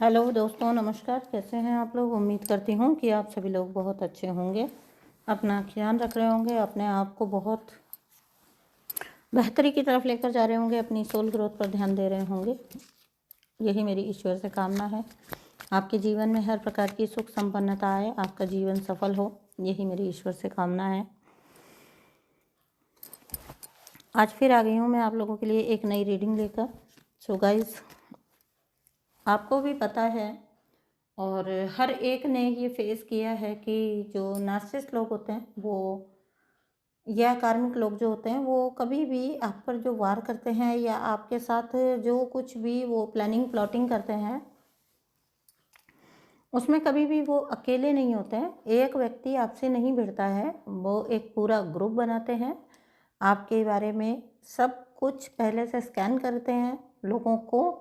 Hello दोस्तों, नमस्कार। कैसे हैं आप लोग? उम्मीद करती हूँ कि आप सभी लोग बहुत अच्छे होंगे, अपना ख्याल रख रहे होंगे, अपने आप को बहुत बेहतरी की तरफ लेकर जा रहे होंगे, अपनी सोल ग्रोथ पर ध्यान दे रहे होंगे। यही मेरी ईश्वर से कामना है। आपके जीवन में हर प्रकार की सुख संपन्नता आए, आपका जीवन सफल हो, यही मेरी ईश्वर से कामना है। आज फिर आ गई हूँ मैं आप लोगों के लिए एक नई रीडिंग लेकर। सो गाइस, आपको भी पता है और हर एक ने ये फेस किया है कि जो नार्सिसिस्ट लोग होते हैं वो या कार्मिक लोग जो होते हैं वो कभी भी आप पर जो वार करते हैं या आपके साथ जो कुछ भी वो प्लानिंग प्लॉटिंग करते हैं उसमें कभी भी वो अकेले नहीं होते हैं। एक व्यक्ति आपसे नहीं भिड़ता है, वो एक पूरा ग्रुप बनाते हैं। आपके बारे में सब कुछ पहले से स्कैन करते हैं, लोगों को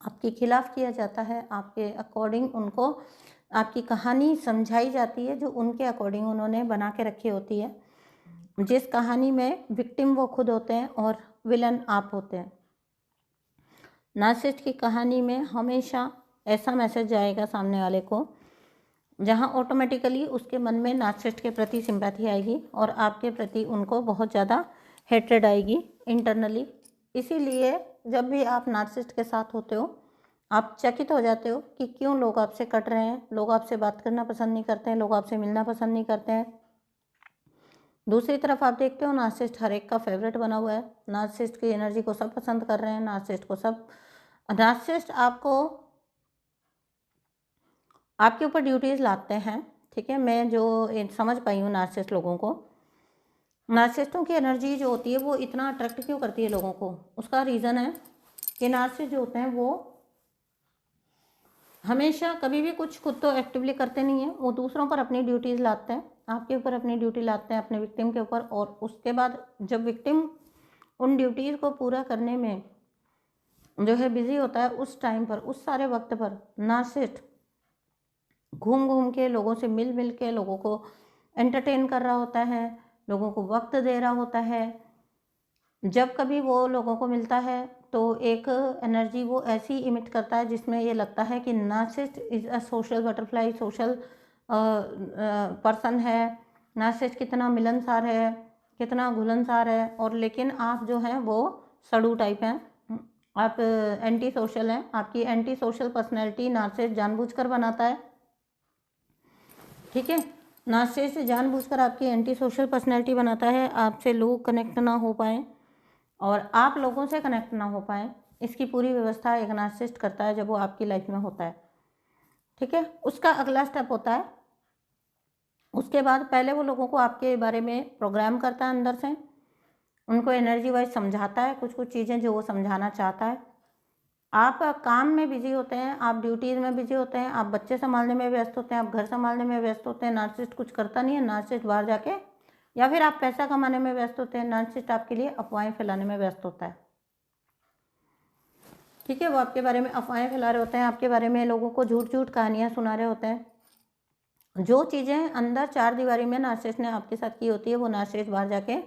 आपके खिलाफ किया जाता है, आपके अकॉर्डिंग उनको आपकी कहानी समझाई जाती है जो उनके अकॉर्डिंग उन्होंने बना के रखी होती है। जिस कहानी में विक्टिम वो खुद होते हैं और विलन आप होते हैं। नार्सिसिस्ट की कहानी में हमेशा ऐसा मैसेज जाएगा सामने वाले को जहां ऑटोमेटिकली उसके मन में नार्सिसिस्ट के प्रति सिंपैथी आएगी और आपके प्रति उनको बहुत ज़्यादा हेट्रेड आएगी इंटरनली। इसीलिए जब भी आप नार्सिसिस्ट के साथ होते हो आप चकित हो जाते हो कि क्यों लोग आपसे कट रहे हैं, लोग आपसे बात करना पसंद नहीं करते हैं, लोग आपसे मिलना पसंद नहीं करते हैं। दूसरी तरफ आप देखते हो नार्सिसिस्ट हर एक का फेवरेट बना हुआ है। नार्सिसिस्ट की एनर्जी को सब पसंद कर रहे हैं, नार्सिसिस्ट आपको आपके ऊपर ड्यूटीज़ लाते हैं। ठीक है, मैं जो समझ पाई हूँ नार्सिसिस्ट लोगों को, नार्सिसिस्टों की एनर्जी जो होती है वो इतना अट्रैक्ट क्यों करती है लोगों को, उसका रीज़न है कि नार्सिसिस्ट जो होते हैं वो हमेशा कभी भी कुछ खुद तो एक्टिवली करते नहीं हैं, वो दूसरों पर अपनी ड्यूटीज़ लाते हैं, आपके ऊपर अपनी ड्यूटी लाते हैं, अपने विक्टिम के ऊपर। और उसके बाद जब विक्टिम उन ड्यूटीज़ को पूरा करने में जो है बिजी होता है, उस टाइम पर, उस सारे वक्त पर नार्सिसिस्ट घूम घूम के लोगों से मिल मिल के लोगों को एंटरटेन कर रहा होता है, लोगों को वक्त दे रहा होता है। जब कभी वो लोगों को मिलता है तो एक एनर्जी वो ऐसी इमिट करता है जिसमें ये लगता है कि narcissist is a social butterfly, social person है। नार्सिसिस्ट कितना मिलनसार है, कितना घुलनसार है, और लेकिन आप जो हैं वो सड़ू टाइप हैं, आप एंटी सोशल हैं। आपकी एंटी सोशल पर्सनैलिटी नार्सिसिस्ट जानबूझकर बनाता है। ठीक है, नार्सिसिस्ट जानबूझकर आपकी एंटी सोशल पर्सनैलिटी बनाता है, आपसे लोग कनेक्ट ना हो पाए और आप लोगों से कनेक्ट ना हो पाए। इसकी पूरी व्यवस्था एक नार्सिसिस्ट करता है जब वो आपकी लाइफ में होता है। ठीक है, उसका अगला स्टेप होता है, उसके बाद पहले वो लोगों को आपके बारे में प्रोग्राम करता है अंदर से, उनको एनर्जी वाइज समझाता है कुछ कुछ चीज़ें जो वो समझाना चाहता है। आप काम में बिजी होते हैं, आप ड्यूटीज़ में बिजी होते हैं, आप बच्चे संभालने में व्यस्त होते हैं, आप घर संभालने में व्यस्त होते हैं। नार्सिसिस्ट कुछ करता नहीं है, नार्सिसिस्ट बाहर जाके, या फिर आप पैसा कमाने में व्यस्त होते हैं, नार्सिसिस्ट आपके लिए अफवाहें फैलाने में व्यस्त होता है। ठीक है, वो आपके बारे में अफवाहें फैला रहे होते हैं, आपके बारे में लोगों को झूठ झूठ कहानियाँ सुना रहे होते हैं। जो चीज़ें अंदर चार दीवारी में नार्सिसिस्ट ने आपके साथ की होती है वो नार्सिसिस्ट बाहर जाके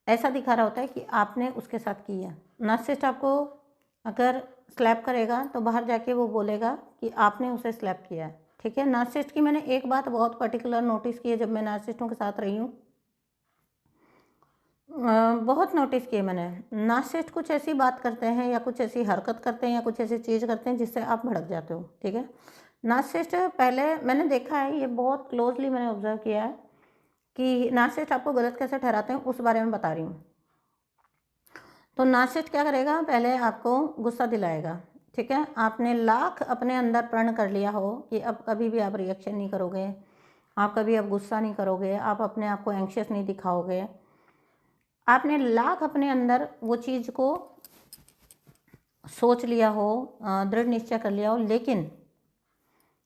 ऐसा दिखा रहा होता है कि आपने उसके साथ की है। नार्सिसिस्ट आपको अगर स्लैप करेगा तो बाहर जाके वो बोलेगा कि आपने उसे स्लैप किया है। ठीक है, नार्सिसिस्ट की मैंने एक बात बहुत पर्टिकुलर नोटिस की है जब मैं नार्सिसिस्टों के साथ रही हूँ, बहुत नोटिस किए मैंने। नार्सिसिस्ट कुछ ऐसी बात करते हैं या कुछ ऐसी हरकत करते हैं या कुछ ऐसी चीज़ करते हैं जिससे आप भड़क जाते हो। ठीक है, नार्सिसिस्ट पहले मैंने देखा है, ये बहुत क्लोजली मैंने ऑब्जर्व किया है कि नार्सिसिस्ट आपको गलत कैसे ठहराते हैं, उस बारे में बता रही हूँ। तो नार्सिसिस्ट क्या करेगा, पहले आपको गुस्सा दिलाएगा। ठीक है, आपने लाख अपने अंदर प्रण कर लिया हो कि अब कभी भी आप रिएक्शन नहीं करोगे, आप कभी अब गुस्सा नहीं करोगे, आप अपने आप को एंग्शियस नहीं दिखाओगे, आपने लाख अपने अंदर वो चीज़ को सोच लिया हो, दृढ़ निश्चय कर लिया हो, लेकिन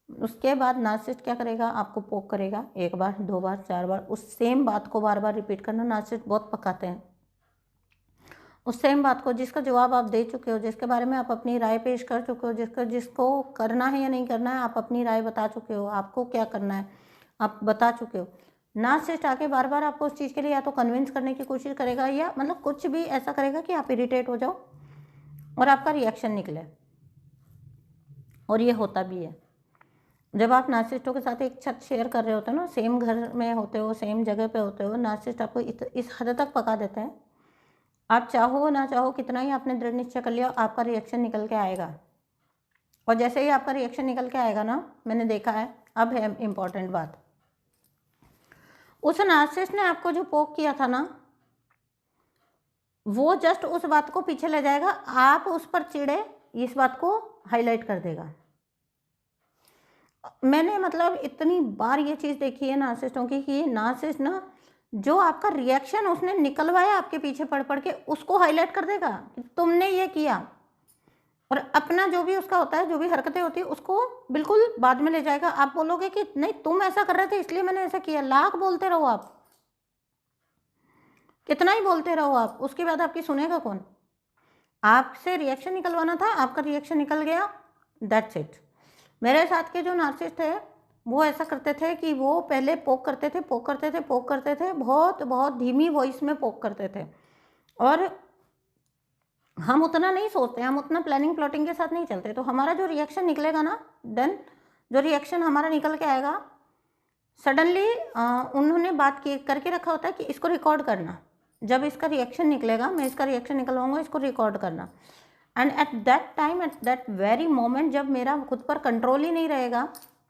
उसके बाद नार्सिसिस्ट क्या करेगा, आपको पोक करेगा। एक बार, दो बार, चार बार, उस सेम बात को बार बार रिपीट करना नार्सिसिस्ट बहुत पकाते हैं। उस सेम बात को जिसका जवाब आप दे चुके हो, जिसके बारे में आप अपनी राय पेश कर चुके हो, जिसको करना है या नहीं करना है, आप अपनी राय बता चुके हो, आपको क्या करना है आप बता चुके हो। नार्सिसिस्ट आके बार बार आपको उस चीज़ के लिए या तो कन्विंस करने की कोशिश करेगा या मतलब कुछ भी ऐसा करेगा कि आप इरिटेट हो जाओ और आपका रिएक्शन निकले। और ये होता भी है। जब आप नार्सिसिस्टों के साथ एक छत शेयर कर रहे होते हो ना, सेम घर में होते हो, सेम जगह पे होते हो, नार्सिसिस्ट आपको इस हद तक पका देते हैं, आप चाहो ना चाहो, कितना ही आपने दृढ़ निश्चय कर लिया, आपका रिएक्शन निकल के आएगा। और जैसे ही आपका रिएक्शन निकल के आएगा ना, मैंने देखा है, अब है इम्पॉर्टेंट बात, उस नार्सिसिस्ट ने आपको जो पोक किया था ना, वो जस्ट उस बात को पीछे ले जाएगा, आप उस पर चिढ़े, इस बात को हाईलाइट कर देगा। मैंने मतलब इतनी बार ये चीज़ देखी है नार्सिसिस्टों की कि नार्सिसिस्ट ना, जो आपका रिएक्शन उसने निकलवाया आपके पीछे पड़ पड़ के, उसको हाईलाइट कर देगा कि तुमने ये किया, और अपना जो भी उसका होता है, जो भी हरकतें होती है, उसको बिल्कुल बाद में ले जाएगा। आप बोलोगे कि नहीं तुम ऐसा कर रहे थे इसलिए मैंने ऐसा किया, लाख बोलते रहो आप, कितना ही बोलते रहो आप, उसके बाद आपकी सुनेगा कौन? आपसे रिएक्शन निकलवाना था, आपका रिएक्शन निकल गया, दैट्स इट। मेरे साथ के जो नार्सिसिस्ट थे वो ऐसा करते थे कि वो पहले पोक करते थे, बहुत बहुत धीमी वॉइस में पोक करते थे, और हम उतना नहीं सोचते, हम उतना प्लानिंग प्लॉटिंग के साथ नहीं चलते। तो हमारा जो रिएक्शन निकलेगा ना, देन जो रिएक्शन हमारा निकल के आएगा, सडनली उन्होंने बात की करके रखा होता है कि इसको रिकॉर्ड करना, जब इसका रिएक्शन निकलेगा, मैं इसका रिएक्शन निकलवाऊंगा, इसको रिकॉर्ड करना। And at that time, at that very moment, जब मेरा खुद पर कंट्रोल ही नहीं रहेगा,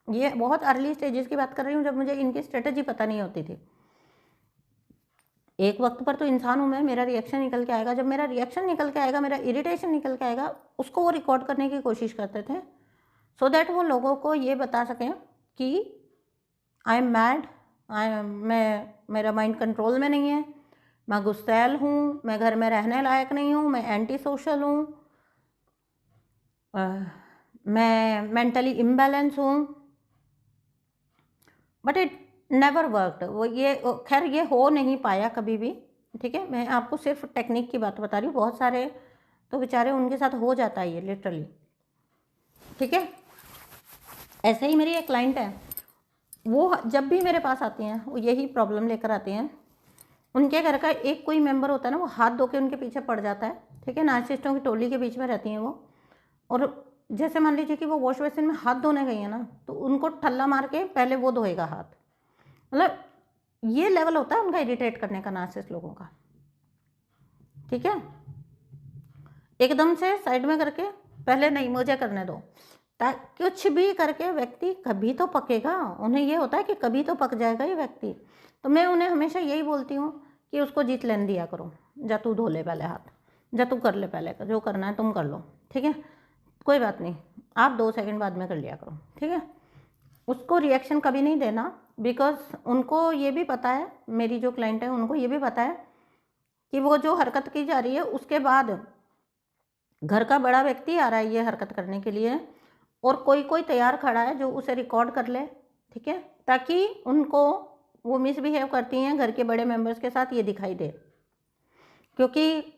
ये बहुत अर्ली स्टेजेस की बात कर रही हूँ, जब मुझे इनकी स्ट्रेटजी पता नहीं होती थी। एक वक्त पर तो इंसान हूँ मैं, मेरा रिएक्शन निकल के आएगा, जब मेरा रिएक्शन निकल के आएगा, मेरा इरिटेशन निकल के आएगा, उसको वो रिकॉर्ड करने की कोशिश करते थे, सो दैट वो लोगों को ये बता सकें कि आई एम मैड, मेरा माइंड कंट्रोल में नहीं है, मैं गुस्सैल हूँ, मैं घर में रहने लायक नहीं हूँ, मैं एंटी सोशल हूँ, मैं मेंटली इम्बैलेंस हूँ। But it never worked. वो ये खैर ये हो नहीं पाया कभी भी, ठीक है। मैं आपको सिर्फ टेक्निक की बात बता रही हूँ, बहुत सारे तो बेचारे उनके साथ हो जाता है ये लिटरली, ठीक है। ऐसे ही मेरी एक क्लाइंट है, वो जब भी मेरे पास आती हैं वो यही प्रॉब्लम लेकर आती हैं। उनके घर का एक कोई मेंबर होता है ना, वो हाथ धो के उनके पीछे पड़ जाता है, ठीक है। नार्सिसिस्टों की टोली के बीच में रहती हैं वो, और जैसे मान लीजिए कि वो वॉश बेसिन में हाथ धोने गई है ना, तो उनको ठल्ला मार के पहले वो धोएगा हाथ। मतलब ये लेवल होता है उनका इरिटेट करने का नार्सिसिस्ट लोगों का, ठीक है। एकदम से साइड में करके पहले नहीं मुझे करने दो, कुछ भी करके व्यक्ति कभी तो पकेगा। उन्हें ये होता है कि कभी तो पक जाएगा ये व्यक्ति। तो मैं उन्हें हमेशा यही बोलती हूँ कि उसको जीत लेने दिया करो, जा तू धो ले पहले हाथ, जा तू कर ले पहले, जो करना है तुम कर लो, ठीक है, कोई बात नहीं, आप 2 सेकंड बाद में कर लिया करो, ठीक है। उसको रिएक्शन कभी नहीं देना, बिकॉज उनको ये भी पता है, मेरी जो क्लाइंट है उनको ये भी पता है कि वो जो हरकत की जा रही है उसके बाद घर का बड़ा व्यक्ति आ रहा है ये हरकत करने के लिए, और कोई कोई तैयार खड़ा है जो उसे रिकॉर्ड कर ले, ठीक है, ताकि उनको वो मिसबिहेव करती हैं घर के बड़े मेंबर्स के साथ ये दिखाई दे। क्योंकि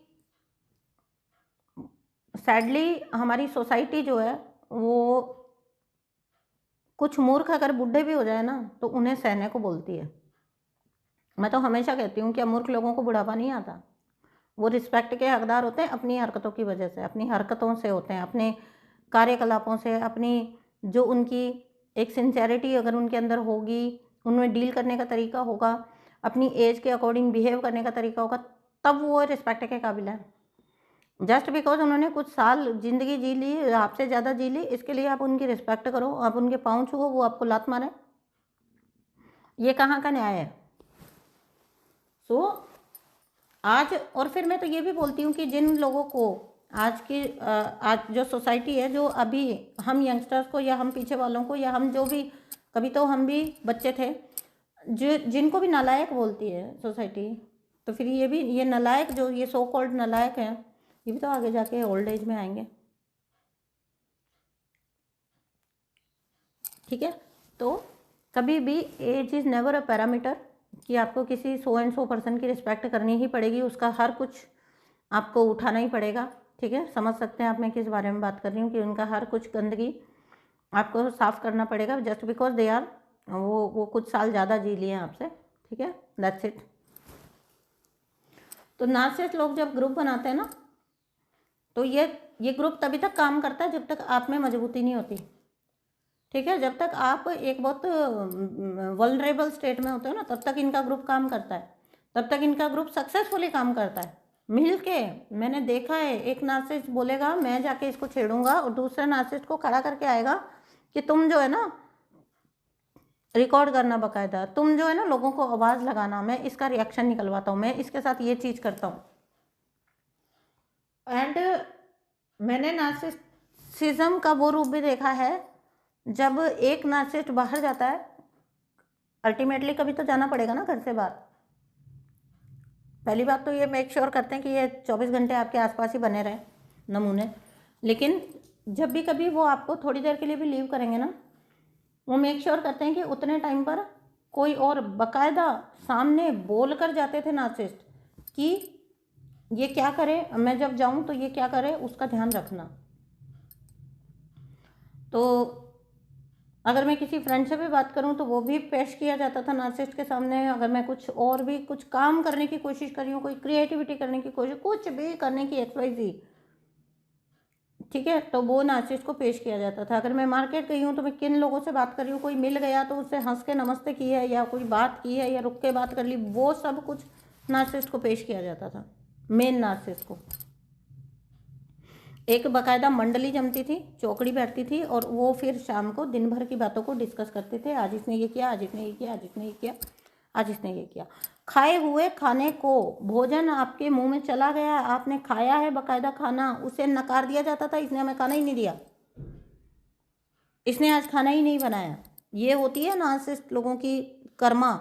सैडली हमारी सोसाइटी जो है वो कुछ मूर्ख अगर बूढ़े भी हो जाए ना तो उन्हें सहने को बोलती है। मैं तो हमेशा कहती हूँ कि मूर्ख लोगों को बुढ़ापा नहीं आता, वो रिस्पेक्ट के हकदार होते हैं अपनी हरकतों की वजह से, अपनी हरकतों से होते हैं, अपने कार्यकलापों से, अपनी जो उनकी एक सिंसेरिटी अगर उनके अंदर होगी, उनमें डील करने का तरीका होगा, अपनी एज के अकॉर्डिंग बिहेव करने का तरीका होगा, तब वो रिस्पेक्ट के काबिल है। जस्ट बिकॉज उन्होंने कुछ साल ज़िंदगी जी ली, आपसे ज़्यादा जी ली, इसके लिए आप उनकी रिस्पेक्ट करो, आप उनके पाँव छुओ, वो आपको लात मारे, ये कहाँ का न्याय है? सो आज, और फिर मैं तो ये भी बोलती हूँ कि जिन लोगों को आज जो सोसाइटी है, जो अभी हम यंगस्टर्स को या हम पीछे वालों को या हम जो भी, कभी तो हम भी बच्चे थे, जो जिनको भी नालायक बोलती है सोसाइटी, तो फिर ये नालायक, जो ये सो कॉल्ड नालायक हैं, ये भी तो आगे जाके ओल्ड एज में आएंगे, ठीक है। तो कभी भी age is never a parameter कि आपको किसी 100% की रिस्पेक्ट करनी ही पड़ेगी, उसका हर कुछ आपको उठाना ही पड़ेगा, ठीक है। समझ सकते हैं आप मैं किस बारे में बात कर रही हूँ, कि उनका हर कुछ गंदगी आपको साफ़ करना पड़ेगा, जस्ट बिकॉज दे आर वो कुछ साल ज़्यादा जी लिए हैं आपसे, ठीक है, दैट्स इट। तो नार्सिसिस्ट लोग जब ग्रुप बनाते हैं ना, तो ये ग्रुप तभी तक काम करता है जब तक आप में मजबूती नहीं होती, ठीक है। जब तक आप एक बहुत वल्नरेबल स्टेट में होते हो ना, तब तक इनका ग्रुप काम करता है, तब तक इनका ग्रुप सक्सेसफुली काम करता है मिल के। मैंने देखा है, एक नार्सिसिस्ट बोलेगा मैं जाके इसको छेड़ूंगा, और दूसरे नार्सिसिस्ट को खड़ा करके आएगा कि तुम जो है ना रिकॉर्ड करना बकायदा, तुम जो है ना लोगों को आवाज़ लगाना, मैं इसका रिएक्शन निकलवाता हूँ, मैं इसके साथ ये चीज़ करता हूँ। एंड मैंने नार्सिसिज्म का वो रूप भी देखा है, जब एक नार्सिसिस्ट बाहर जाता है, अल्टीमेटली कभी तो जाना पड़ेगा ना घर से बाहर। पहली बात तो ये मेक श्योर करते हैं कि ये 24 घंटे आपके आसपास ही बने रहे नमूने, लेकिन जब भी कभी वो आपको थोड़ी देर के लिए भी लीव करेंगे ना, वो मेक श्योर करते हैं कि उतने टाइम पर कोई और बकायदा सामने बोल कर जाते थे नार्सिसिस्ट कि ये क्या करे, मैं जब जाऊं तो ये क्या करे, उसका ध्यान रखना। तो अगर मैं किसी फ्रेंड से भी बात करूं तो वो भी पेश किया जाता था नार्सिसिस्ट के सामने। अगर मैं कुछ और भी कुछ काम करने की कोशिश कर रही हूँ, कोई क्रिएटिविटी करने की कोशिश, कुछ भी करने की XYZ, ठीक है, तो वो नार्सिसिस्ट को पेश किया जाता था। अगर मैं मार्केट गई हूँ तो मैं किन लोगों से बात कर रही हूँ, कोई मिल गया तो उससे हंस के नमस्ते की है, या कोई बात की है, या रुक के बात कर ली, वो सब कुछ नार्सिसिस्ट को पेश किया जाता था, मेन नार्सिसिस्ट को। एक बकायदा मंडली जमती थी, चौकड़ी बैठती थी, और वो फिर शाम को दिन भर की बातों को डिस्कस करते थे। आज इसने ये किया, आज इसने ये किया, आज इसने ये किया, आज इसने ये किया। खाए हुए खाने को, भोजन आपके मुंह में चला गया, आपने खाया है बकायदा खाना, उसे नकार दिया जाता था, इसने हमें खाना ही नहीं दिया, इसने आज खाना ही नहीं बनाया। ये होती है नार्सिसिस्ट लोगों की कर्मा।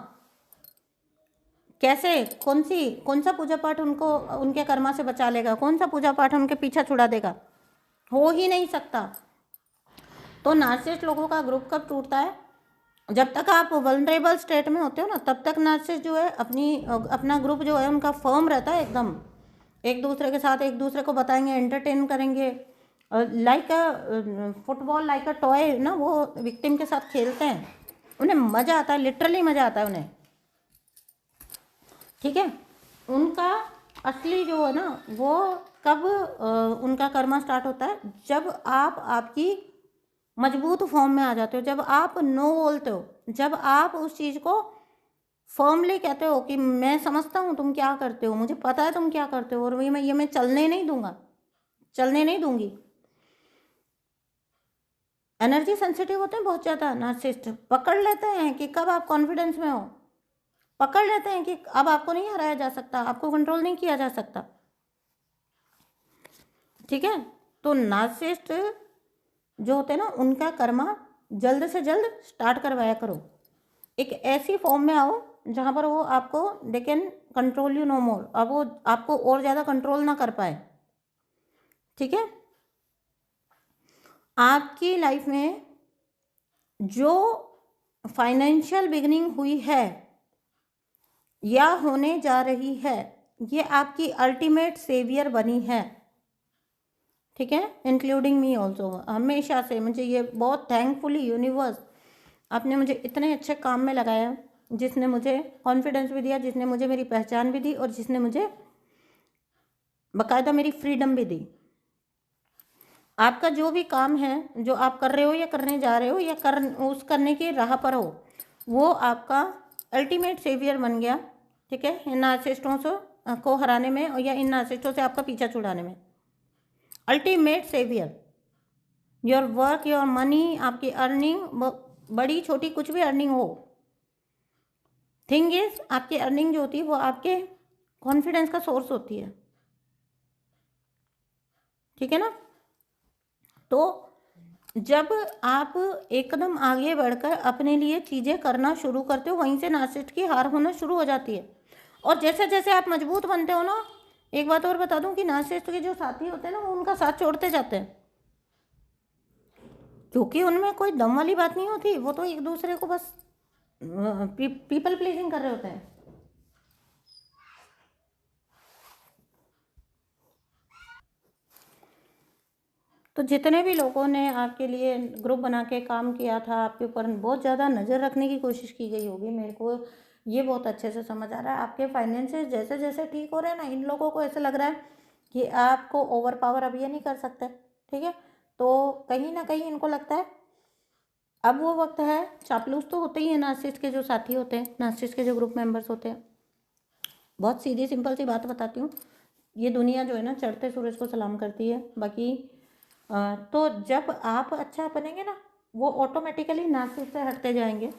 कैसे, कौन सा पूजा पाठ उनको उनके कर्मा से बचा लेगा, कौन सा पूजा पाठ उनके पीछा छुड़ा देगा, हो ही नहीं सकता। तो नार्सिसिस्ट लोगों का ग्रुप कब टूटता है, जब तक आप वल्नरेबल स्टेट में होते हो ना, तब तक नार्सिसिस्ट जो है अपना ग्रुप जो है उनका फर्म रहता है एकदम, एक दूसरे के साथ एक दूसरे को बताएंगे, एंटरटेन करेंगे, like a football, like a toy ना, वो विक्टिम के साथ खेलते हैं, उन्हें मज़ा आता है, लिटरली मज़ा आता है उन्हें, ठीक है। उनका असली जो है ना वो कब उनका कर्मा स्टार्ट होता है, जब आप आपकी मजबूत फॉर्म में आ जाते हो, जब आप नो बोलते हो, जब आप उस चीज़ को फर्मली कहते हो कि मैं समझता हूँ तुम क्या करते हो, मुझे पता है तुम क्या करते हो, और ये मैं चलने नहीं दूंगा, चलने नहीं दूंगी। एनर्जी सेंसिटिव होते हैं बहुत ज़्यादा नार्सिसिस्ट, पकड़ लेते हैं कि कब आप कॉन्फिडेंस में हो, पकड़ लेते हैं कि अब आपको नहीं हराया जा सकता, आपको कंट्रोल नहीं किया जा सकता, ठीक है। तो नार्सिसिस्ट जो होते हैं ना, उनका कर्मा जल्द से जल्द स्टार्ट करवाया करो। एक ऐसी फॉर्म में आओ जहाँ पर वो आपको they can control you no more, अब वो आपको और ज़्यादा कंट्रोल ना कर पाए, ठीक है। आपकी लाइफ में जो फाइनेंशियल बिगनिंग हुई है या होने जा रही है, ये आपकी अल्टीमेट सेवियर बनी है, ठीक है, इंक्लूडिंग मी ऑल्सो। हमेशा से मुझे ये बहुत थैंकफुली यूनिवर्स आपने मुझे इतने अच्छे काम में लगाया, जिसने मुझे कॉन्फिडेंस भी दिया, जिसने मुझे मेरी पहचान भी दी, और जिसने मुझे बाकायदा मेरी फ्रीडम भी दी। आपका जो भी काम है, जो आप कर रहे हो या करने जा रहे हो या उस करने की राह पर हो, वो आपका अल्टीमेट सेवियर बन गया, ठीक है, इन नार्सिसिस्टों से को हराने में, और या इन नार्सिसिस्टों से आपका पीछा छुड़ाने में। Ultimate saviour, your work, your money, आपकी अर्निंग, बड़ी छोटी कुछ भी अर्निंग हो, थिंग इज आपकी अर्निंग जो होती है वो आपके कॉन्फिडेंस का सोर्स होती है, ठीक है ना। तो जब आप एकदम आगे बढ़कर अपने लिए चीज़ें करना शुरू करते हो, वहीं से नार्सिसिस्ट की हार होना शुरू हो जाती है। और जैसे जैसे आप मजबूत बनते हो ना, एक बात और बता दूं कि नार्सिसिस्ट के जो साथी होते हैं ना, वो उनका साथ छोड़ते जाते हैं, क्योंकि उनमें कोई दम वाली बात नहीं होती, वो तो एक दूसरे को बस पीपल प्लीजिंग कर रहे होते हैं। तो जितने भी लोगों ने आपके लिए ग्रुप बना के काम किया था, आपके ऊपर बहुत ज़्यादा नज़र रखने की कोशिश की गई होगी, मेरे को ये बहुत अच्छे से समझ आ रहा है। आपके फाइनेंसेस जैसे जैसे ठीक हो रहे हैं ना, इन लोगों को ऐसा लग रहा है कि आपको ओवर पावर अब ये नहीं कर सकते, ठीक है। तो कहीं ना कहीं इनको लगता है अब वो वक्त है, चापलूस तो होते ही है नार्सिसिस्ट के जो साथी होते हैं, नार्सिसिस्ट के जो ग्रुप मेंबर्स होते हैं। बहुत सीधी सिंपल सी बात बताती हूँ, ये दुनिया जो है ना चढ़ते सूरज को सलाम करती है। बाकी तो जब आप अच्छा बनेंगे ना, वो ऑटोमेटिकली नार्सिसिस्ट से हटते जाएंगे।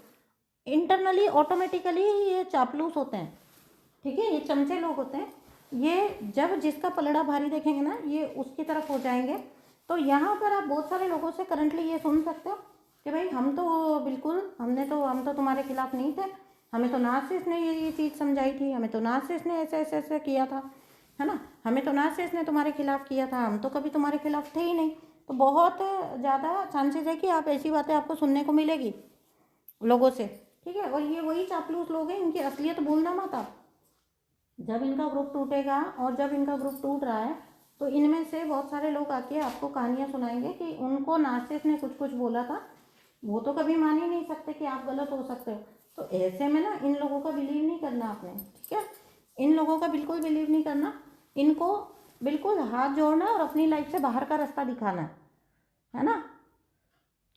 इंटरनली ऑटोमेटिकली ये चापलूस होते हैं, ठीक है, ये चमचे लोग होते हैं। ये जब जिसका पलड़ा भारी देखेंगे ना, ये उसकी तरफ हो जाएंगे। तो यहाँ पर आप बहुत सारे लोगों से करंटली ये सुन सकते हो कि भाई हम तो बिल्कुल हम तो तुम्हारे खिलाफ नहीं थे, हमें तो नार्सिसिस्ट ने ये चीज़ समझाई थी, हमें तो नार्सिसिस्ट ने ऐसे ऐसे ऐसे किया था, है ना, हमें तो नार्सिसिस्ट ने तुम्हारे खिलाफ किया था, हम तो कभी तुम्हारे खिलाफ थे ही नहीं। तो बहुत ज़्यादा चांसेस है कि आप ऐसी बातें आपको सुनने को मिलेगी लोगों से, ठीक है। और ये वही चापलूस लोग हैं, इनकी असलियत भूलना मत आप। जब इनका ग्रुप टूटेगा, और जब इनका ग्रुप टूट रहा है, तो इनमें से बहुत सारे लोग आके आपको कहानियाँ सुनाएंगे कि उनको नार्सिसिस्ट ने कुछ कुछ बोला था, वो तो कभी मान ही नहीं सकते कि आप गलत हो सकते हो। तो ऐसे में ना इन लोगों का बिलीव नहीं करना आपने, ठीक है, इन लोगों का बिल्कुल बिलीव नहीं करना। इनको बिल्कुल हाथ जोड़ना और अपनी लाइफ से बाहर का रास्ता दिखाना है ना।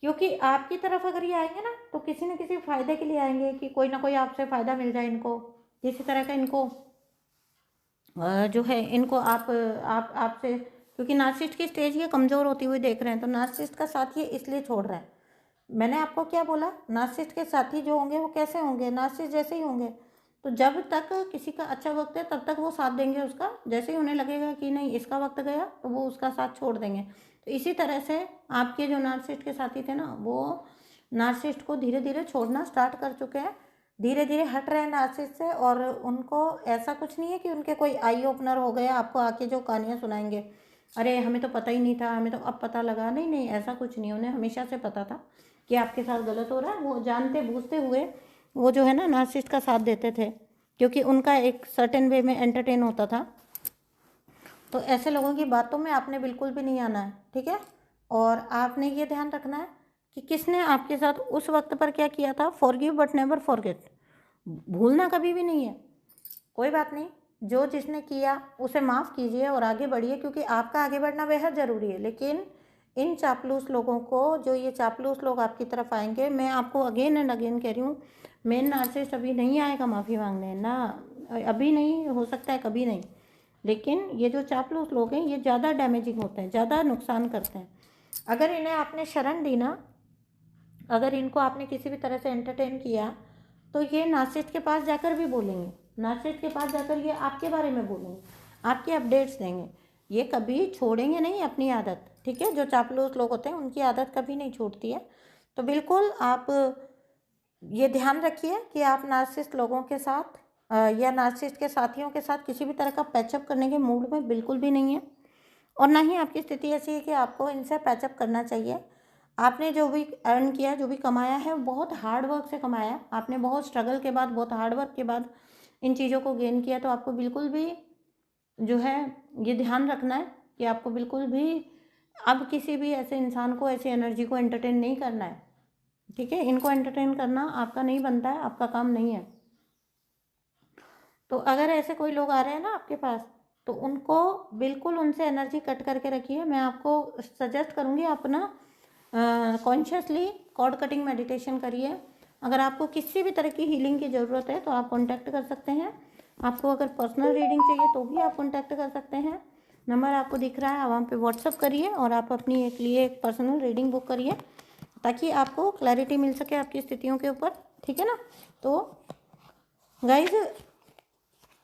क्योंकि आपकी तरफ अगर ये आएंगे ना, तो किसी न किसी फ़ायदे के लिए आएंगे कि कोई ना कोई आपसे फ़ायदा मिल जाए इनको, किसी तरह का इनको जो है इनको आप आपसे, क्योंकि नार्सिसिस्ट की स्टेज ये कमज़ोर होती हुई देख रहे हैं, तो नार्सिसिस्ट का साथ ये इसलिए छोड़ रहे हैं। मैंने आपको क्या बोला, नार्सिसिस्ट के साथी जो होंगे वो कैसे होंगे, नार्सिसिस्ट जैसे ही होंगे। तो जब तक किसी का अच्छा वक्त है तब तक वो साथ देंगे उसका, जैसे ही उन्हें लगेगा कि नहीं इसका वक्त गया तो वो उसका साथ छोड़ देंगे। तो इसी तरह से आपके जो नार्सिसिस्ट के साथी थे ना, वो नार्सिसिस्ट को धीरे धीरे छोड़ना स्टार्ट कर चुके हैं, धीरे धीरे हट रहे हैं नार्सिसिस्ट से। और उनको ऐसा कुछ नहीं है कि उनके कोई आई ओपनर हो गया आपको आके जो कहानियाँ सुनाएंगे, अरे हमें तो पता ही नहीं था, हमें तो अब पता लगा। नहीं नहीं, ऐसा कुछ नहीं, उन्हें हमेशा से पता था कि आपके साथ गलत हो रहा है। वो जानते बूझते हुए वो जो है ना नार्सिसिस्ट का साथ देते थे, क्योंकि उनका एक सर्टेन वे में एंटरटेन होता था। तो ऐसे लोगों की बातों में आपने बिल्कुल भी नहीं आना है, ठीक है। और आपने ये ध्यान रखना है कि किसने आपके साथ उस वक्त पर क्या किया था। फॉरगिव बट नेवर फॉरगेट, भूलना कभी भी नहीं है। कोई बात नहीं, जो जिसने किया उसे माफ़ कीजिए और आगे बढ़िए, क्योंकि आपका आगे बढ़ना बेहद ज़रूरी है। लेकिन इन चापलूस लोगों को, जो ये चापलूस लोग आपकी तरफ आएंगे, मैं आपको अगेन एंड अगेन कह रही हूँ, मेन नार्सिसिस्ट अभी नहीं आएगा माफ़ी मांगने ना, अभी नहीं, हो सकता है कभी नहीं। लेकिन ये जो चापलूस लोग हैं ये ज़्यादा डैमेजिंग होते हैं, ज़्यादा नुकसान करते हैं। अगर इन्हें आपने शरण दी ना, अगर इनको आपने किसी भी तरह से एंटरटेन किया, तो ये नार्सिसिस्ट के पास जाकर भी बोलेंगे, नार्सिसिस्ट के पास जाकर ये आपके बारे में बोलेंगे, आपके अपडेट्स देंगे। ये कभी छोड़ेंगे नहीं अपनी आदत, ठीक है। जो चापलूस लोग होते हैं उनकी आदत कभी नहीं छूटती है। तो बिल्कुल आप ये ध्यान रखिए कि आप नार्सिसिस्ट लोगों के साथ या नार्सिसिस्ट के साथियों के साथ किसी भी तरह का पैचअप करने के मूड में बिल्कुल भी नहीं है। और ना ही आपकी स्थिति ऐसी है कि आपको इनसे पैचअप करना चाहिए। आपने जो भी अर्न किया, जो भी कमाया है, बहुत हार्ड वर्क से कमाया। आपने बहुत स्ट्रगल के बाद, बहुत हार्ड वर्क के बाद इन चीज़ों को गेन किया। तो आपको बिल्कुल भी जो है ये ध्यान रखना है कि आपको बिल्कुल भी अब किसी भी ऐसे इंसान को, ऐसी एनर्जी को एंटरटेन नहीं करना है, ठीक है। इनको एंटरटेन करना आपका नहीं बनता है, आपका काम नहीं है। तो अगर ऐसे कोई लोग आ रहे हैं ना आपके पास, तो उनको बिल्कुल उनसे एनर्जी कट करके रखिए। मैं आपको सजेस्ट करूँगी अपना कॉन्शियसली कॉर्ड कटिंग मेडिटेशन करिए। अगर आपको किसी भी तरह की हीलिंग की ज़रूरत है तो आप कॉन्टैक्ट कर सकते हैं। आपको अगर पर्सनल रीडिंग चाहिए तो भी आप कॉन्टैक्ट कर सकते हैं। नंबर आपको दिख रहा है, आप वहाँ पे व्हाट्सअप करिए और आप अपनी एक लिए एक पर्सनल रीडिंग बुक करिए, ताकि आपको क्लैरिटी मिल सके आपकी स्थितियों के ऊपर, ठीक है ना। तो गाइज,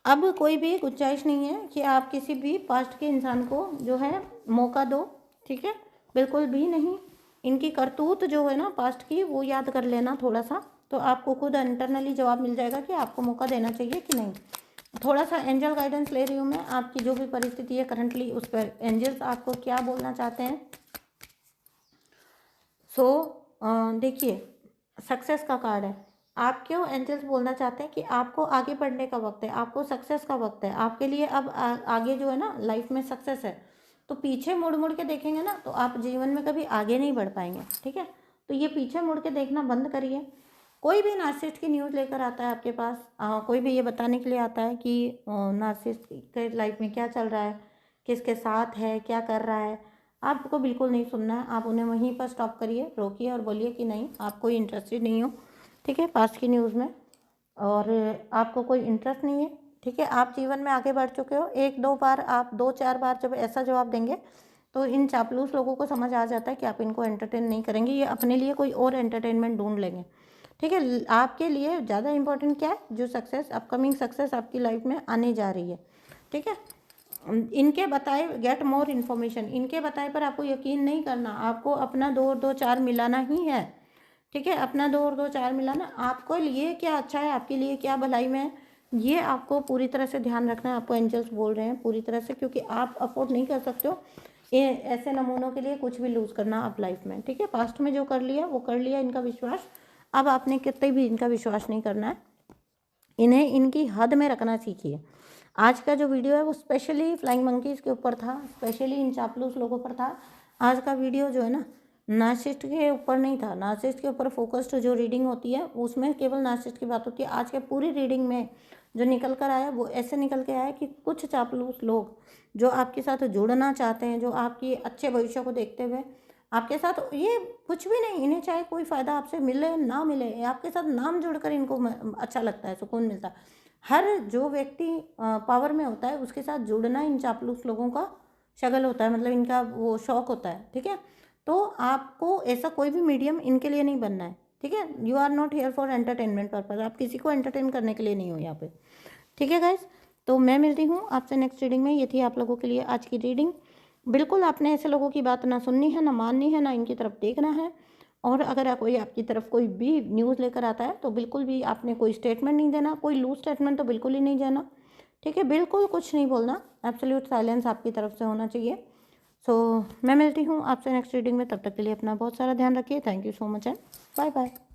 अब कोई भी गुंजाइश नहीं है कि आप किसी भी पास्ट के इंसान को जो है मौका दो, ठीक है, बिल्कुल भी नहीं। इनकी करतूत जो है ना पास्ट की, वो याद कर लेना थोड़ा सा, तो आपको खुद इंटरनली जवाब मिल जाएगा कि आपको मौका देना चाहिए कि नहीं। थोड़ा सा एंजल गाइडेंस ले रही हूँ मैं, आपकी जो भी परिस्थिति है करंटली उस पर एंजल्स आपको क्या बोलना चाहते हैं। सो देखिए, सक्सेस का कार्ड है। आप क्यों एंजल्स बोलना चाहते हैं कि आपको आगे बढ़ने का वक्त है, आपको सक्सेस का वक्त है, आपके लिए अब आगे जो है ना लाइफ में सक्सेस है। तो पीछे मुड़ मुड़ के देखेंगे ना तो आप जीवन में कभी आगे नहीं बढ़ पाएंगे, ठीक है। तो ये पीछे मुड़ के देखना बंद करिए। कोई भी नार्सिसिस्ट की न्यूज़ लेकर आता है आपके पास, कोई भी ये बताने के लिए आता है कि नार्सिसिस्ट के लाइफ में क्या चल रहा है, किसके साथ है, क्या कर रहा है, आपको बिल्कुल नहीं सुनना है। आप उन्हें वहीं पर स्टॉप करिए, रोकिए और बोलिए कि नहीं, आप कोई इंटरेस्टेड नहीं हो, ठीक है, पास्ट की न्यूज़ में, और आपको कोई इंटरेस्ट नहीं है, ठीक है। आप जीवन में आगे बढ़ चुके हो। 1-2 बार, आप 2-4 बार जब ऐसा जवाब देंगे तो इन चापलूस लोगों को समझ आ जाता है कि आप इनको एंटरटेन नहीं करेंगे, ये अपने लिए कोई और एंटरटेनमेंट ढूंढ लेंगे, ठीक है। आपके लिए ज़्यादा इंपॉर्टेंट क्या है, जो सक्सेस, अपकमिंग सक्सेस आपकी लाइफ में आने जा रही है, ठीक है। इनके बताए, गेट मोर इन्फॉर्मेशन, इनके बताए पर आपको यकीन नहीं करना, आपको अपना 2 और 2 4 मिलाना ही है, ठीक है। अपना 2 और 2 4 मिलाना, आपको लिए क्या अच्छा है, आपके लिए क्या भलाई में है, ये आपको पूरी तरह से ध्यान रखना है। आपको एंजल्स बोल रहे हैं पूरी तरह से, क्योंकि आप अफोर्ड नहीं कर सकते हो ये ऐसे नमूनों के लिए कुछ भी लूज़ करना आप लाइफ में, ठीक है। पास्ट में जो कर लिया वो कर लिया, इनका विश्वास, अब आपने कितने भी इनका विश्वास नहीं करना है, इन्हें इनकी हद में रखना सीखिए। आज का जो वीडियो है वो स्पेशली फ्लाइंग मंकीज़ के ऊपर था, स्पेशली इन चापलूस लोगों पर था। आज का वीडियो जो है ना, नार्सिसिस्ट के ऊपर नहीं था, नार्सिसिस्ट के ऊपर फोकस्ड जो रीडिंग होती है उसमें केवल नार्सिसिस्ट की बात होती है। आज के पूरी रीडिंग में जो निकल कर आया वो ऐसे निकल के आया कि कुछ चापलूस लोग जो आपके साथ जुड़ना चाहते हैं, जो आपकी अच्छे भविष्य को देखते हुए आपके साथ, ये कुछ भी नहीं, इन्हें चाहे कोई फ़ायदा आपसे मिले ना मिले, आपके साथ नाम जुड़कर इनको अच्छा लगता है, सुकून मिलता है। हर जो व्यक्ति पावर में होता है उसके साथ जुड़ना इन चापलूस लोगों का शगल होता है, मतलब इनका वो शौक होता है, ठीक है। तो आपको ऐसा कोई भी मीडियम इनके लिए नहीं बनना है, ठीक है। You are not here for entertainment purpose, आप किसी को एंटरटेन करने के लिए नहीं हो यहाँ पे, ठीक है गाइज। तो मैं मिलती हूँ आपसे नेक्स्ट रीडिंग में। ये थी आप लोगों के लिए आज की रीडिंग। बिल्कुल आपने ऐसे लोगों की बात ना सुननी है, ना माननी है, ना इनकी तरफ देखना है। और अगर कोई आपकी तरफ कोई भी न्यूज़ लेकर आता है तो बिल्कुल भी आपने कोई स्टेटमेंट नहीं देना, कोई लूज स्टेटमेंट तो बिल्कुल ही नहीं देना, ठीक है। बिल्कुल कुछ नहीं बोलना, एब्सोल्यूट साइलेंस आपकी तरफ से होना चाहिए। सो मैं मिलती हूँ आपसे नेक्स्ट रीडिंग में, तब तक के लिए अपना बहुत सारा ध्यान रखिए। Thank you so much and bye bye.